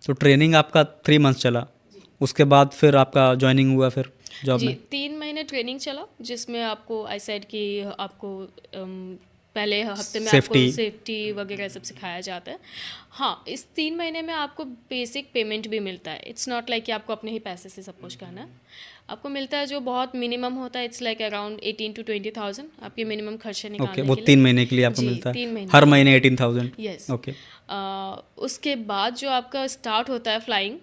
तो ट्रेनिंग आपका 3 मंथ चला, उसके बाद फिर आपका ज्वाइनिंग हुआ फिर जॉब जी में? 3 महीने ट्रेनिंग चला, जिसमें आपको आई सेड कि आपको पहले हफ्ते में आपको सेफ्टी। सेफ्टी वगैरह सब सिखाया जाता है। हाँ, इस 3 महीने में आपको बेसिक पेमेंट भी मिलता है। इट्स नॉट लाइक कि आपको अपने ही पैसे से सब कुछ करना है। आपको मिलता है जो बहुत मिनिमम होता है, इट्स लाइक अराउंड 18 to 20,000 आपके मिनिमम खर्चे ओके, निकालने वो के लिए। 3 महीने के लिए आपको जी मिलता है? 3 महीने हर के लिए। महीने 18,000? यस। ओके। उसके बाद जो आपका स्टार्ट होता है फ्लाइंग,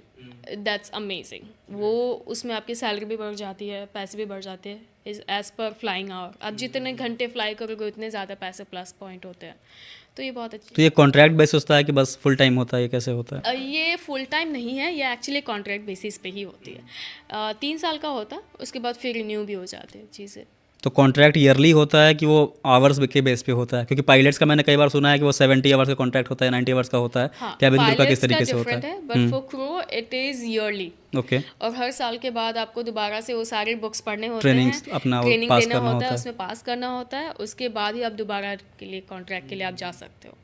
दैट्स अमेजिंग। वो उसमें आपकी सैलरी भी बढ़ जाती है, पैसे भी बढ़ जाते हैं एज पर फ्लाइंग आवर। आप जितने घंटे फ्लाई करोगे उतने ज़्यादा पैसे प्लस पॉइंट होते हैं, तो ये बहुत अच्छी। तो ये कॉन्ट्रैक्ट बेस होता है कि बस फुल टाइम होता है, ये कैसे होता है? ये फुल टाइम नहीं है, ये एक्चुअली कॉन्ट्रैक्ट बेसिस पे ही होती है। 3 साल का होता है, उसके बाद फिर रिन्यू भी हो जाते हैं चीज़ें। तो कॉन्ट्रैक्ट ईयरली होता है कि वो आवर्स के बेस पे होता है? क्योंकि पायलट्स का मैंने कई बार सुना है कि वो 70 आवर्स का कॉन्ट्रैक्ट होता है, 90 आवर्स का होता है। हाँ, कैबिन क्रू का किस पायलट्स का तरीके से होता डिफरेंट है? है, but for crew it is yearly. Okay. और हर साल के बाद आपको दोबारा से वो सारे बुक्स पढ़ने होते हैं, ट्रेनिंग्स अपना वो ट्रेनिंग पास देना करना होता है, होता है। उसमें पास करना होता है। उसके बाद ही आप दोबारा के लिए कॉन्ट्रैक्ट के लिए आप जा सकते हो।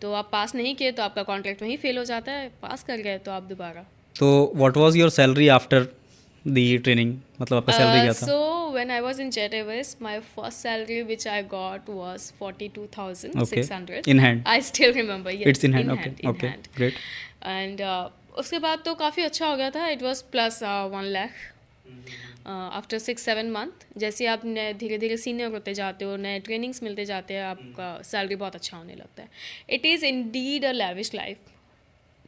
तो आप पास नहीं किए तो आपका कॉन्ट्रैक्ट वहीं फेल हो जाता है, पास कर गए तो आप दोबारा। तो what was your salary after the training, मतलब आपका सैलरी क्या था? So when I was in Jet Airways, my first salary which I got was okay, 42,600. In hand? I still remember, yes, it's in hand? in okay, hand, in okay, hand. Great. And उसके बाद तो काफ़ी अच्छा हो गया था। It was plus 1 lakh. After 6-7 month जैसे आप धीरे धीरे सीनियर होते जाते हो, नए ट्रेनिंग्स मिलते जाते हैं, आपका सैलरी बहुत अच्छा होने लगता है। It is indeed a lavish life,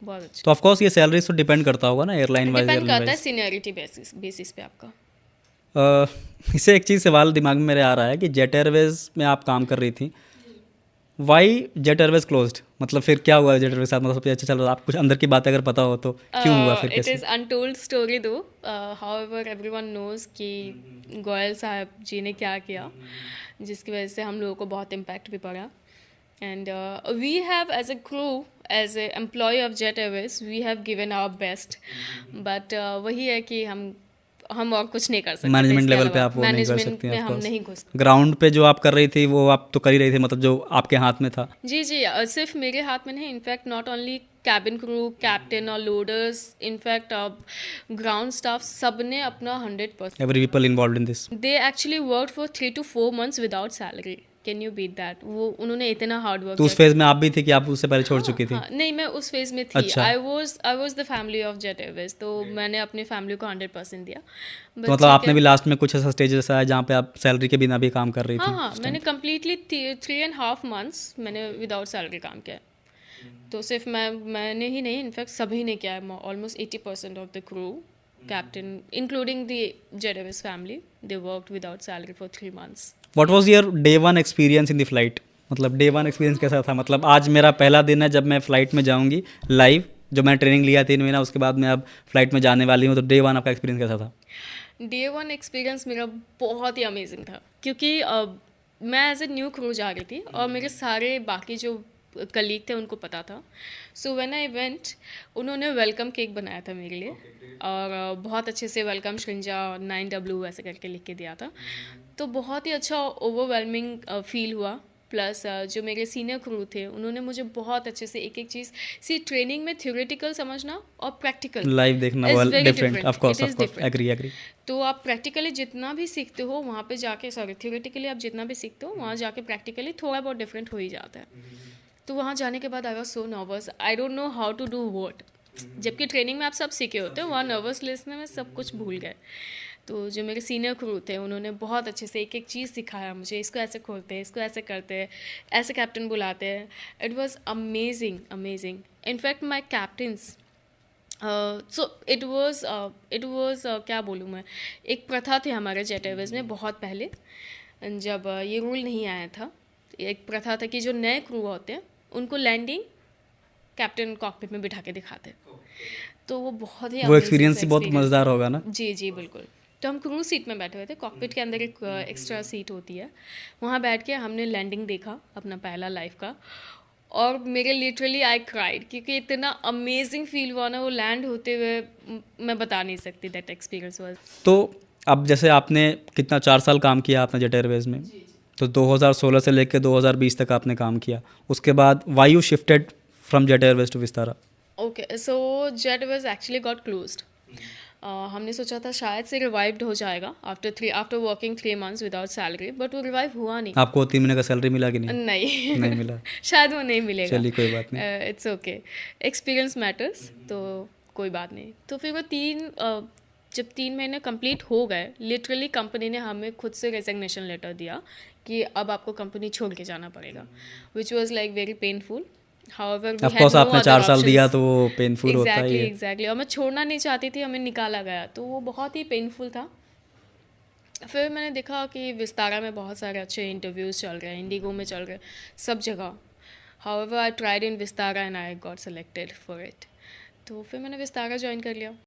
बहुत अच्छा। तो ऑफ कोर्स ये सैलरी तो डिपेंड करता होगा ना एयरलाइन वाइज, डिपेंड एयरलाइन करता है वाइज। सीनियरिटी बेसिस पे आपका। इससे एक चीज़ सवाल दिमाग में मेरे आ रहा है कि जेट एयरवेज में आप काम कर रही थी, वाई जेट एयरवेज क्लोज्ड? मतलब फिर क्या हुआ जेट एयरवेज के साथ? मतलब सबसे अच्छा चल रहा था, आप कुछ अंदर की बात अगर पता हो तो क्यों हुआ फिर, इट कैसे? इज़ अनटोल्ड स्टोरी दो। हाउएवर एवरीवन नोज कि गोयल साहब जी ने क्या किया, जिसकी वजह से हम लोगों को बहुत इम्पैक्ट भी पड़ा। And we have as a crew, as a employ of Jet Airways, we have given our best, but वही है कि हम और कुछ नहीं कर सकते थे मैनेजमेंट इसके लेवल पे अलावा। आप वो नहीं कर मैनेजमेंट सकती में ऑफ हम कोर्स। नहीं घुस। ग्राउंड पे जो आप कर रही थी वो आप तो कर ही रही थी, मतलब जो आपके हाथ में था। जी जी, सिर्फ मेरे हाथ में नहीं, in fact not only cabin crew, captain और लोडर्स, इनफैक्ट अब ग्राउंड स्टाफ सब ने अपना 100%। Every people involve in this? They actually work for 3 to 4 months without salary. Can you beat that? वो उन्होंने इतना हार्ड वर्क तो उस किया। फेज में आप भी थे कि आप उससे पहले छोड़ हाँ चुकी थी? हाँ, नहीं मैं उस फेज में थी। अच्छा। I was the family of Jet Airways, तो मैंने अपनी फैमिली को 100% दिया। तो बट मतलब आपने भी लास्ट में कुछ ऐसा स्टेज ऐसा है जहाँ पे आप सैलरी के बिना भी काम कर रही हाँ थी हाँ, उस मैंने टाइम? कम्प्लीटली 3.5 months मैंने विदाउट सैलरी काम किया। तो सिर्फ मैंने ही नहीं, इनफैक्ट सभी ने किया है। Almost 80% of the crew, captain including the jet Airways family, they worked without salary for 3 months। What was your day one experience in the flight? मतलब डे वन एक्सपीरियंस कैसा था? मतलब आज मेरा पहला दिन है जब मैं फ़्लाइट में जाऊँगी लाइव, जो मैंने ट्रेनिंग लिया 3 महीना, उसके बाद मैं अब फ्लाइट में जाने वाली हूँ, तो डे वन आपका एक्सपीरियंस कैसा था? डे वन एक्सपीरियंस मेरा बहुत ही अमेजिंग था, क्योंकि मैं एज ए न्यू क्रू जा रही थी और मेरे सारे बाकी जो कलीग थे उनको पता था। सो व्हेन आई वेंट, उन्होंने वेलकम केक बनाया था मेरे लिए, और बहुत अच्छे से वेलकम श्रिंजा 9W ऐसे करके लिख के दिया था। तो बहुत ही अच्छा ओवरवेलमिंग फील हुआ। प्लस जो मेरे सीनियर क्रू थे उन्होंने मुझे बहुत अच्छे से एक एक चीज़ सी, ट्रेनिंग में थ्योरेटिकल समझना और प्रैक्टिकल लाइव देखना इज़ वो very different, of different. It course, is different. Agree agree. तो आप प्रैक्टिकली जितना भी सीखते हो वहाँ पे जाके, सॉरी थ्योरेटिकली आप जितना भी सीखते हो वहाँ जाके प्रैक्टिकली थोड़ा बहुत डिफरेंट हो ही जाता है। तो वहाँ जाने के बाद I was so nervous, I don't know how to do what. जबकि ट्रेनिंग में आप सब सीखे होते हो, वहाँ नर्वसनेस में सब कुछ भूल गए। तो जो मेरे सीनियर क्रू थे उन्होंने बहुत अच्छे से एक एक चीज़ सिखाया मुझे, इसको ऐसे खोलते हैं, इसको ऐसे करते हैं, ऐसे कैप्टन बुलाते हैं। It was amazing amazing. In fact my captains, so it was क्या बोलूँ मैं, एक प्रथा थी हमारे जेट एयरवेज में बहुत पहले, जब ये रूल नहीं आया था। एक प्रथा था कि जो नए क्रू होते हैं उनको लैंडिंग कैप्टन कॉकपिट में बिठा के दिखाते हैं। तो वो बहुत ही वो amazing एक्सपीरियंस सा ही बहुत experience मज़ेदार था। होगा ना? जी जी बिल्कुल। तो हम क्रू सीट में बैठे हुए थे, कॉकपिट के अंदर एक एक्स्ट्रा सीट होती है, वहाँ बैठ के हमने लैंडिंग देखा अपना पहला लाइफ का, और मेरे लिटरली आई क्राइड, क्योंकि इतना अमेजिंग फील हुआ ना वो लैंड होते हुए, मैं बता नहीं सकती। That experience was. तो अब जैसे आपने कितना 4 साल काम किया आपने जेट एयरवेज में, तो 2016 से लेकर 2020 तक आपने काम किया, उसके बाद why you shifted from Jet Airways to Vistara? Okay, so Jet was actually got closed. हमने सोचा था शायद से रिवाइव्ड हो जाएगा after working 3 months without salary, but वो रिवाइव हुआ नहीं। आपको 3 महीने का सैलरी मिला कि नहीं? नहीं नहीं मिला। शायद वो नहीं मिलेगा। चलिए कोई बात नहीं। इट्स ओके, एक्सपीरियंस मैटर्स, तो कोई बात नहीं। तो फिर वो जब 3 महीने कंप्लीट हो गए, लिटरली कंपनी ने हमें खुद से रेजिग्नेशन लेटर दिया कि अब आपको कंपनी छोड़ के जाना पड़ेगा, which was like very painful. However we of had course no आपने अदर 4 साल दिया ऑप्शंस। तो वो पेनफुल होता ही है। एग्जैक्टली, और मैं छोड़ना नहीं चाहती थी, हमें निकाला गया, तो वो बहुत ही पेनफुल था। फिर मैंने देखा कि विस्तारा में बहुत सारे अच्छे इंटरव्यूज़ चल रहे हैं, इंडिगो में चल रहे हैं, सब जगह। However I tried in Vistara and I got selected for it. तो फिर मैंने विस्तारा ज्वाइन कर लिया।